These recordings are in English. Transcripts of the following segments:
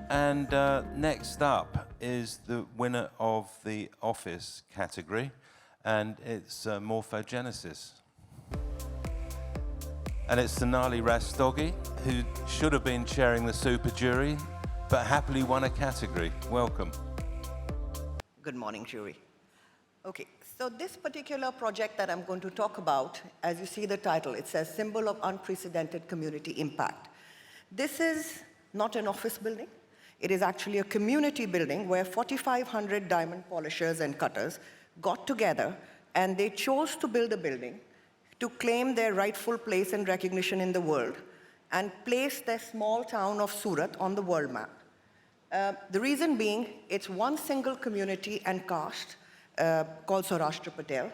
And next up is the winner of the office category, and it's morphogenesis. And it's Sonali Rastogi, who should have been chairing the super jury, but happily won a category. Welcome. Good morning, jury. Okay, so this particular project that I'm going to talk about, as you see the title, it says Symbol of Unprecedented Community Impact. This is not an office building. It is actually a community building where 4,500 diamond polishers and cutters got together and they chose to build a building to claim their rightful place and recognition in the world and place their small town of Surat on the world map. The reason being, it's one single community and caste called Saurashtra Patel,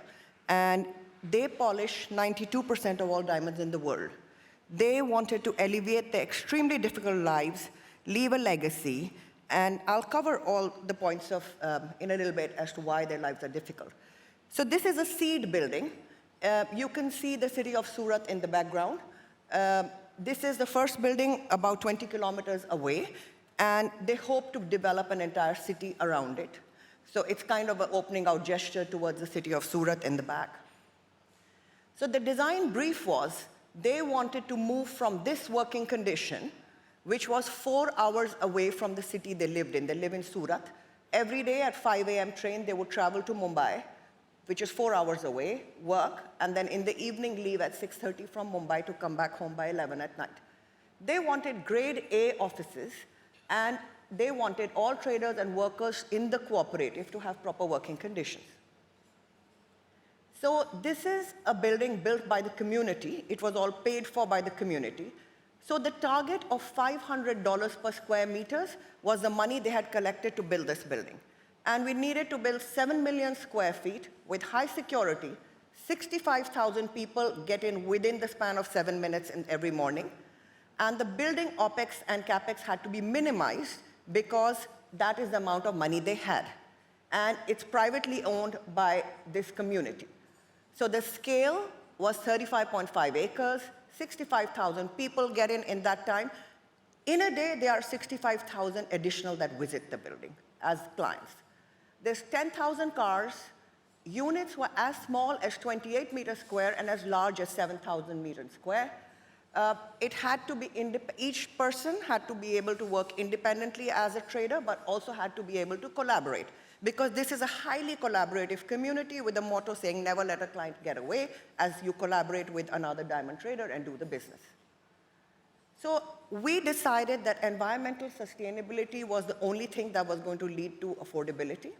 and they polish 92% of all diamonds in the world. They wanted to alleviate their extremely difficult lives, leave a legacy, and I'll cover all the points in a little bit as to why their lives are difficult. So this is a seed building. You can see the city of Surat in the background. This is the first building about 20 kilometers away, and they hope to develop an entire city around it. So it's kind of an opening out gesture towards the city of Surat in the back. So the design brief was, they wanted to move from this working condition, which was 4 hours away from the city they lived in. They live in Surat. Every day at 5 a.m. train, they would travel to Mumbai, which is 4 hours away, work, and then in the evening leave at 6:30 from Mumbai to come back home by 11 at night. They wanted grade A offices, and they wanted all traders and workers in the cooperative to have proper working conditions. So this is a building built by the community. It was all paid for by the community. So the target of $500 per square meters was the money they had collected to build this building. And we needed to build 7 million square feet with high security. 65,000 people get in within the span of 7 minutes every morning. And the building OPEX and CAPEX had to be minimized because that is the amount of money they had. And it's privately owned by this community. So the scale was 35.5 acres, 65,000 people get in that time. In a day, there are 65,000 additional that visit the building as clients. There's 10,000 cars. Units were as small as 28 meters square and as large as 7,000 meters square. It had to be, each person had to be able to work independently as a trader, but also had to be able to collaborate. Because this is a highly collaborative community with a motto saying, never let a client get away as you collaborate with another diamond trader and do the business. So we decided that environmental sustainability was the only thing that was going to lead to affordability.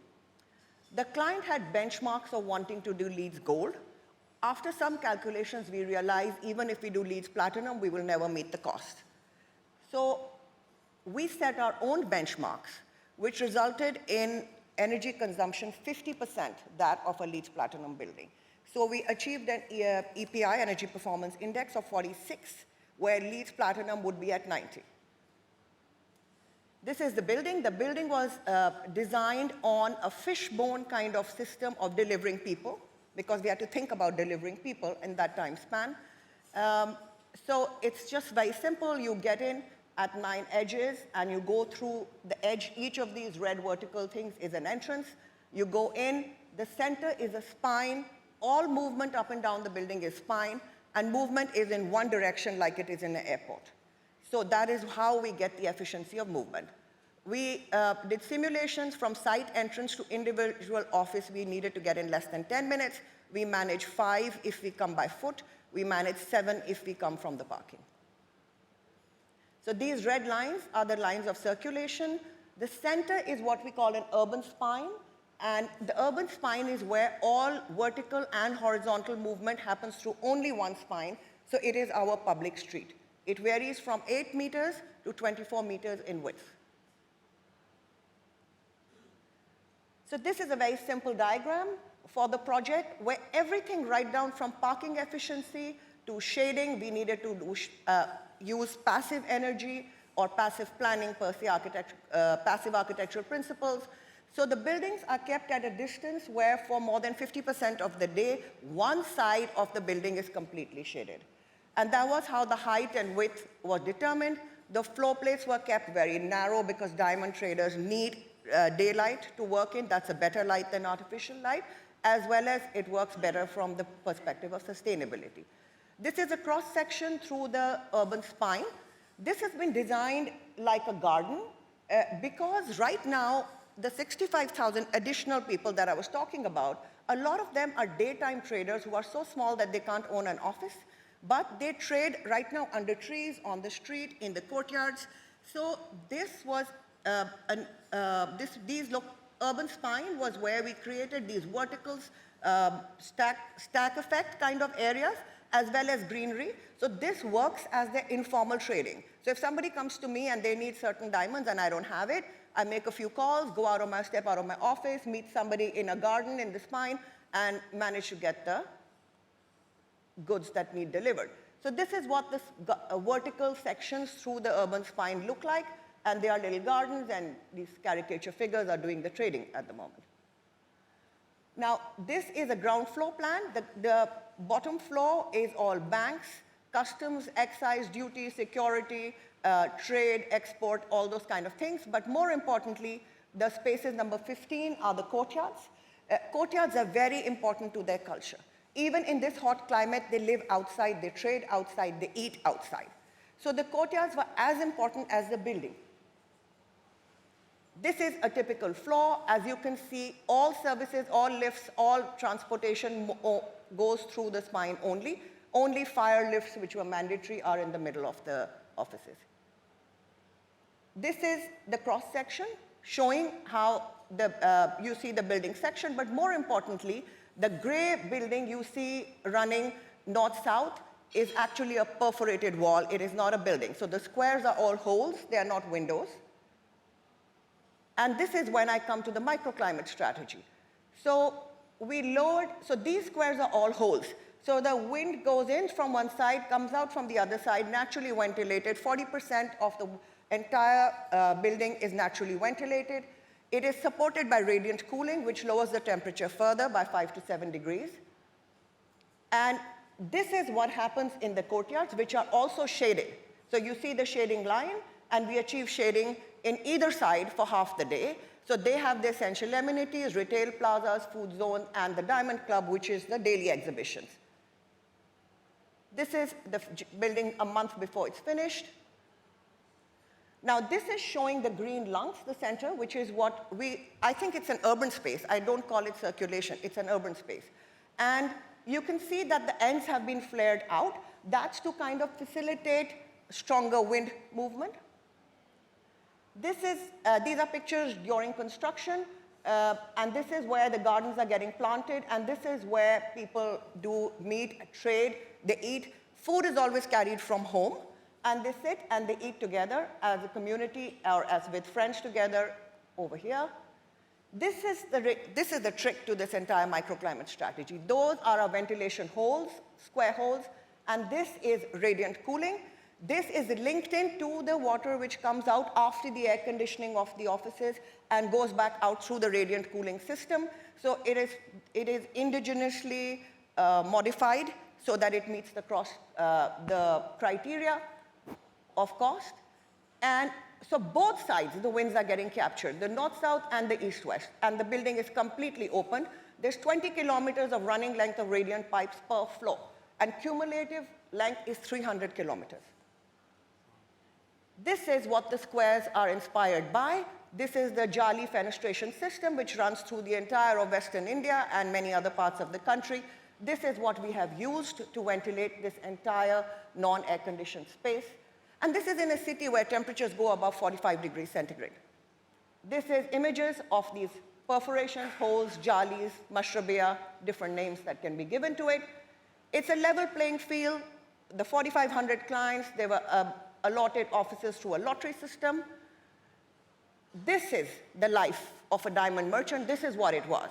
The client had benchmarks of wanting to do LEEDs Gold. After some calculations, we realized even if we do LEEDs Platinum, we will never meet the cost. So we set our own benchmarks, which resulted in energy consumption 50% that of a LEEDs Platinum building. So we achieved an EPI, Energy Performance Index, of 46, where LEEDs Platinum would be at 90. This is the building. The building was designed on a fishbone kind of system of delivering people, because we had to think about delivering people in that time span. So it's just very simple. You get in at 9 edges, and you go through the edge. Each of these red vertical things is an entrance. You go in. The center is a spine. All movement up and down the building is spine, and movement is in one direction like it is in an airport. So that is how we get the efficiency of movement. We did simulations from site entrance to individual office. We needed to get in less than 10 minutes. We manage 5 if we come by foot. We manage 7 if we come from the parking. So these red lines are the lines of circulation. The center is what we call an urban spine. And the urban spine is where all vertical and horizontal movement happens through only one spine. So it is our public street. It varies from 8 meters to 24 meters in width. So this is a very simple diagram for the project where everything right down from parking efficiency to shading, we needed to use passive energy or passive planning per se passive architectural principles. So the buildings are kept at a distance where for more than 50% of the day, one side of the building is completely shaded. And that was how the height and width was determined. The floor plates were kept very narrow because diamond traders need daylight to work in. That's a better light than artificial light, as well as it works better from the perspective of sustainability. This is a cross-section through the urban spine. This has been designed like a garden because right now, the 65,000 additional people that I was talking about, a lot of them are daytime traders who are so small that they can't own an office, but they trade right now under trees, on the street, in the courtyards. So this was, urban spine was where we created these verticals, stack effect kind of areas, as well as greenery. So this works as their informal trading. So if somebody comes to me and they need certain diamonds and I don't have it, I make a few calls, step out of my office, meet somebody in a garden in the spine, and manage to get the goods that need delivered. So this is what this vertical sections through the urban spine look like, and they are little gardens, and these caricature figures are doing the trading at the moment. Now, this is a ground floor plan. The bottom floor is all banks, customs, excise, duty, security, trade, export, all those kind of things. But more importantly, the spaces number 15 are the courtyards. Courtyards are very important to their culture. Even in this hot climate, they live outside, they trade outside, they eat outside. So the courtyards were as important as the building. This is a typical floor. As you can see, all services, all lifts, all transportation goes through the spine only. Only fire lifts, which were mandatory, are in the middle of the offices. This is the cross-section showing how you see the building section, but more importantly, the gray building you see running north-south is actually a perforated wall. It is not a building. So the squares are all holes. They are not windows. And this is when I come to the microclimate strategy. So these squares are all holes. So the wind goes in from one side, comes out from the other side, naturally ventilated. 40% of the entire building is naturally ventilated. It is supported by radiant cooling, which lowers the temperature further by 5 to 7 degrees. And this is what happens in the courtyards, which are also shaded. So you see the shading line, and we achieve shading in either side for half the day. So they have the essential amenities, retail plazas, food zone, and the Diamond Club, which is the daily exhibitions. This is the building a month before it's finished. Now, this is showing the green lungs, the center, which is what I think it's an urban space. I don't call it circulation. It's an urban space. And you can see that the ends have been flared out. That's to kind of facilitate stronger wind movement. These are pictures during construction, and this is where the gardens are getting planted, and this is where people do meet, trade, they eat. Food is always carried from home, and they sit and they eat together as a community or as with friends together over here. This is the trick to this entire microclimate strategy. Those are our ventilation holes, square holes, and this is radiant cooling. This is linked in to the water which comes out after the air conditioning of the offices and goes back out through the radiant cooling system. So it is indigenously modified so that it meets the criteria of cost. And so both sides, the winds are getting captured, the north-south and the east-west, and the building is completely open. There's 20 kilometers of running length of radiant pipes per floor, and cumulative length is 300 kilometers. This is what the squares are inspired by. This is the Jali fenestration system, which runs through the entire of Western India and many other parts of the country. This is what we have used to ventilate this entire non-air conditioned space. And this is in a city where temperatures go above 45 degrees centigrade. This is images of these perforations, holes, jalis, mashrabia, different names that can be given to it. It's a level playing field. The 4,500 clients, they were allotted offices through a lottery system. This is the life of a diamond merchant. This is what it was.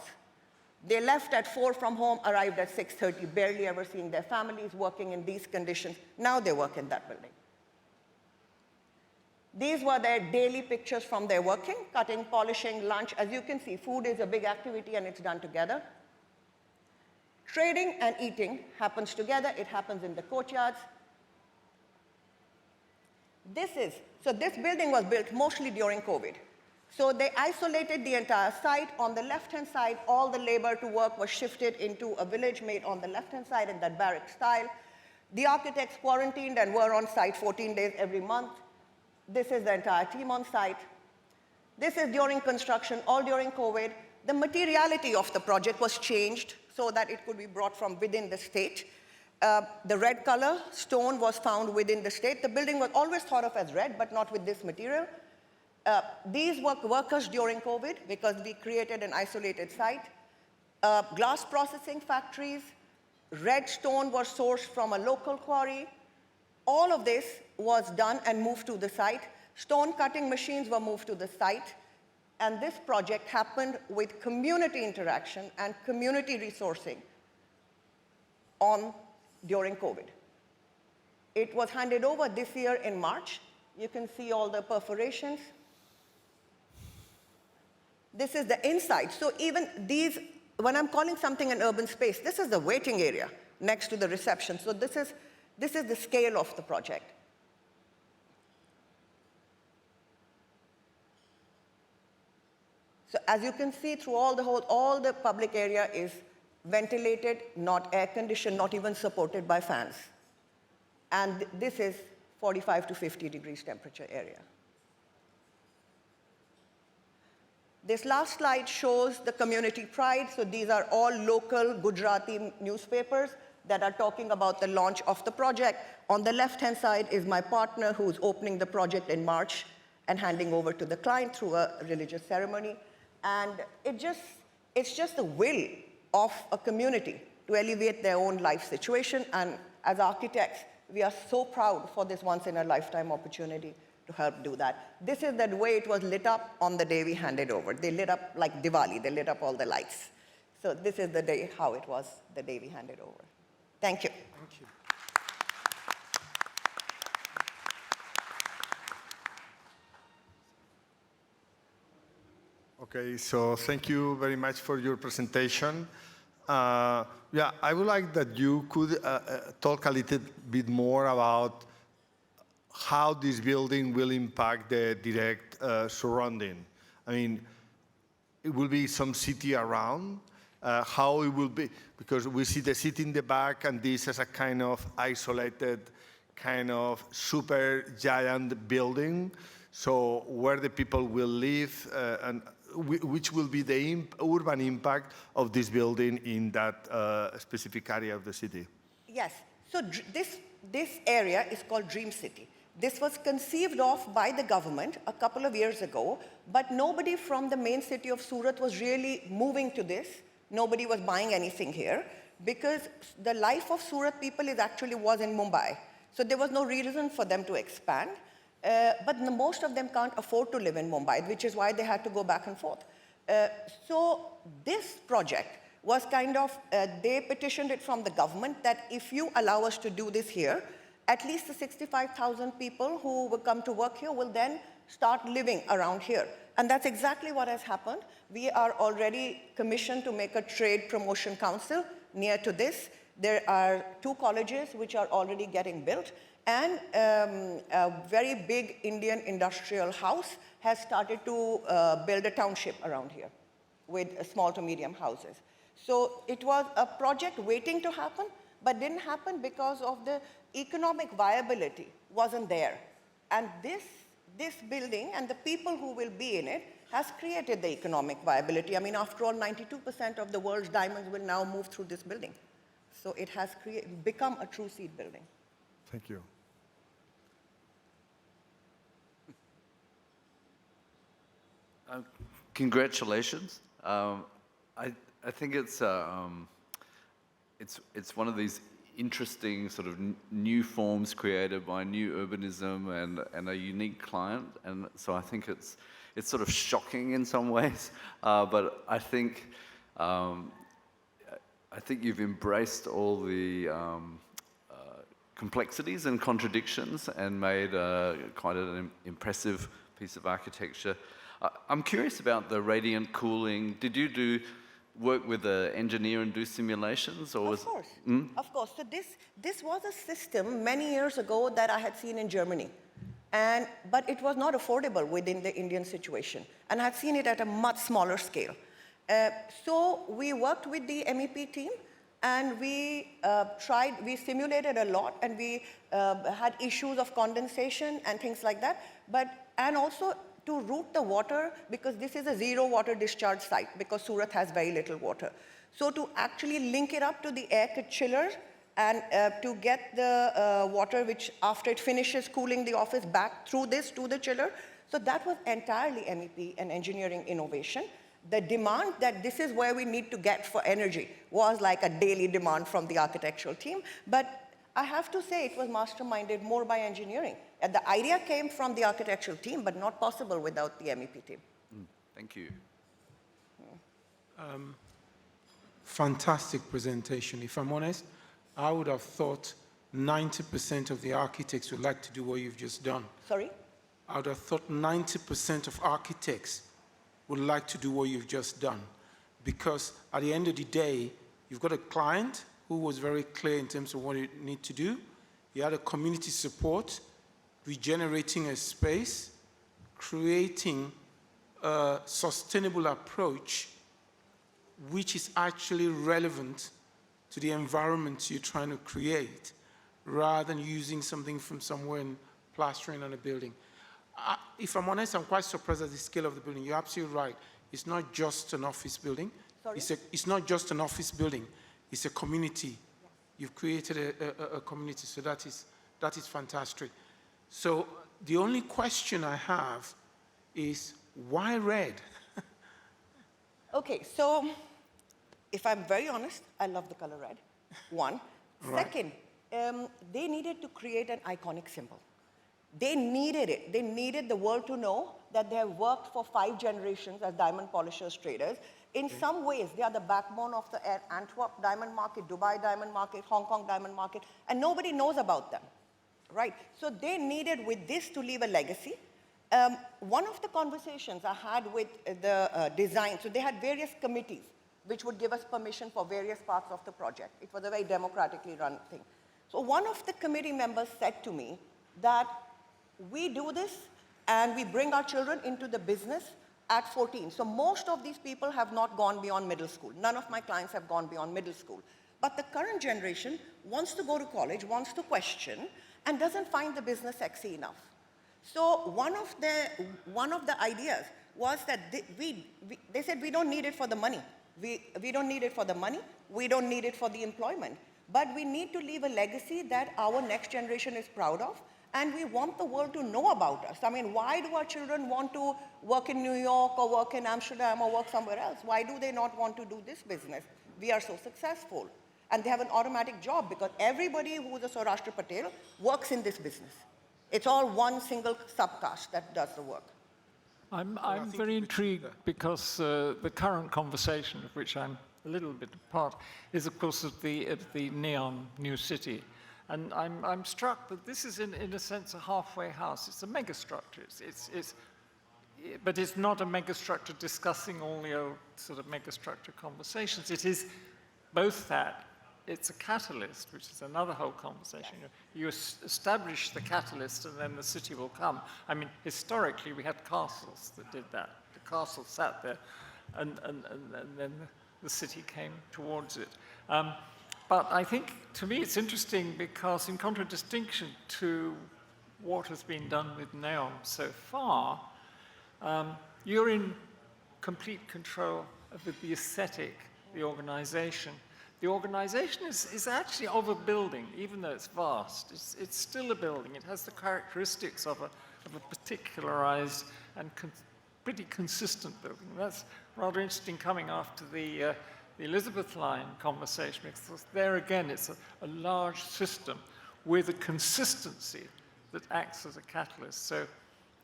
They left at 4 from home, arrived at 6:30, barely ever seeing their families, working in these conditions. Now they work in that building. These were their daily pictures from their working, cutting, polishing, lunch. As you can see, food is a big activity and it's done together. Trading and eating happens together. It happens in the courtyards. So this building was built mostly during COVID. So they isolated the entire site. On the left-hand side, all the labor to work was shifted into a village made on the left-hand side in that barrack style. The architects quarantined and were on site 14 days every month. This is the entire team on site. This is during construction, all during COVID. The materiality of the project was changed so that it could be brought from within the state. The red color stone was found within the state. The building was always thought of as red, but not with this material. These were workers during COVID because we created an isolated site. Glass processing factories, red stone was sourced from a local quarry. All of this was done and moved to the site. Stone cutting machines were moved to the site. And this project happened with community interaction and community resourcing during COVID. It was handed over this year in March. You can see all the perforations. This is the inside. So even these, when I'm calling something an urban space, this is the waiting area next to the reception. So this is the scale of the project. So as you can see through all the public area is ventilated, not air conditioned, not even supported by fans. And this is 45 to 50 degrees temperature area. This last slide shows the community pride. So these are all local Gujarati newspapers that are talking about the launch of the project. On the left-hand side is my partner who's opening the project in March and handing over to the client through a religious ceremony. And it's just the will of a community to alleviate their own life situation. And as architects, we are so proud for this once-in-a-lifetime opportunity to help do that. This is the way it was lit up on the day we handed over. They lit up like Diwali. They lit up all the lights. So this is the day, how it was the day we handed over. Thank you. Thank you. Okay, so thank you very much for your presentation. Yeah, I would like that you could talk a little bit more about how this building will impact the direct surrounding. I mean, it will be some city around, how it will be, because we see the city in the back and this is a kind of isolated, kind of super giant building. So where the people will live and which will be the urban impact of this building in that specific area of the city? Yes, so this area is called Dream City. This was conceived of by the government a couple of years ago, but nobody from the main city of Surat was really moving to this. Nobody was buying anything here because the life of Surat people was in Mumbai. So there was no reason for them to expand. But most of them can't afford to live in Mumbai, which is why they had to go back and forth. So this project was kind of, they petitioned it from the government that if you allow us to do this here, at least the 65,000 people who will come to work here will then start living around here. And that's exactly what has happened. We are already commissioned to make a trade promotion council near to this. There are 2 colleges which are already getting built. And a very big Indian industrial house has started to build a township around here with small to medium houses. So it was a project waiting to happen, but didn't happen because of the economic viability wasn't there. And this building and the people who will be in it has created the economic viability. I mean, after all, 92% of the world's diamonds will now move through this building. So it has become a true seed building. Thank you. Congratulations. I think it's one of these interesting sort of new forms created by new urbanism and a unique client, and so I think it's sort of shocking in some ways, but I think you've embraced all the complexities and contradictions and made quite an impressive piece of architecture. I'm curious about the radiant cooling. Did you do work with an engineer and do simulations? Or Of course, of course. So this was a system many years ago that I had seen in Germany. But it was not affordable within the Indian situation, and I had seen it at a much smaller scale. So we worked with the MEP team, and we simulated a lot, and we had issues of condensation and things like that, and also to route the water, because this is a zero water discharge site, because Surat has very little water. So to actually link it up to the air chiller, and to get the water, which after it finishes cooling the office, back through this to the chiller. So that was entirely MEP and engineering innovation. The demand that this is where we need to get for energy was like a daily demand from the architectural team. But I have to say it was masterminded more by engineering. And the idea came from the architectural team, but not possible without the MEP team. Thank you. Fantastic presentation. If I'm honest, I would have thought 90% of the architects would like to do what you've just done. Sorry? I would have thought 90% of architects would like to do what you've just done. Because at the end of the day, you've got a client who was very clear in terms of what you need to do. You had a community support, regenerating a space, creating a sustainable approach which is actually relevant to the environment you're trying to create, rather than using something from somewhere and plastering on a building. If I'm honest, I'm quite surprised at the scale of the building. You're absolutely right. It's not just an office building. Sorry? It's not just an office building. It's a community. Yes. You've created a community, so that is fantastic. So the only question I have is, why red? Okay, so if I'm very honest, I love the color red, one. Right. Second, they needed to create an iconic symbol. They needed it. They needed the world to know that they have worked for 5 generations as diamond polishers traders. In some ways, they are the backbone of the Antwerp diamond market, Dubai diamond market, Hong Kong diamond market, and nobody knows about them, right? So they needed with this to leave a legacy. One of the conversations I had with the design, so they had various committees which would give us permission for various parts of the project. It was a very democratically run thing. So one of the committee members said to me that we do this and we bring our children into the business at 14. So most of these people have not gone beyond middle school. None of my clients have gone beyond middle school. But the current generation wants to go to college, wants to question, and doesn't find the business sexy enough. So one of the ideas was that they said, we don't need it for the money. We don't need it for the money. We don't need it for the employment. But we need to leave a legacy that our next generation is proud of, and we want the world to know about us. I mean, why do our children want to work in New York or work in Amsterdam or work somewhere else? Why do they not want to do this business? We are so successful. And they have an automatic job because everybody who is a Saurashtra Patel works in this business. It's all one single subcaste that does the work. I'm very intrigued because the current conversation, of which I'm a little bit a part, is of course of the neon new city. And I'm struck that this is in a sense a halfway house. It's a megastructure. But it's not a megastructure discussing all the old sort of megastructure conversations. It is both that. It's a catalyst, which is another whole conversation. You establish the catalyst and then the city will come. I mean, historically, we had castles that did that. The castle sat there and then the city came towards it. But I think, to me, it's interesting because in contradistinction to what has been done with Neom so far, you're in complete control of the aesthetic, the organization. The organization is actually of a building, even though it's vast. It's still a building. It has the characteristics of a particularized and pretty consistent building. That's rather interesting coming after the Elizabeth line conversation, because there again, it's a large system with a consistency that acts as a catalyst. So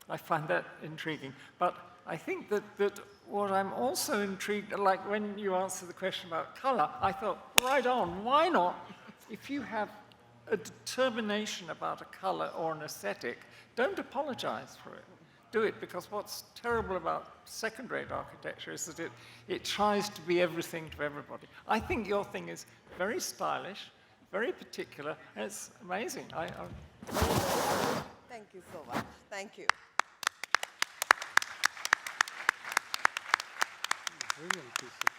I find that intriguing. But I think that what I'm also intrigued, like when you answer the question about color, I thought, right on, why not? If you have a determination about a color or an aesthetic, don't apologize for it. Do it, because what's terrible about second-rate architecture is that it tries to be everything to everybody. I think your thing is very stylish, very particular, and it's amazing. Thank Thank you so much. Thank you. Brilliant piece of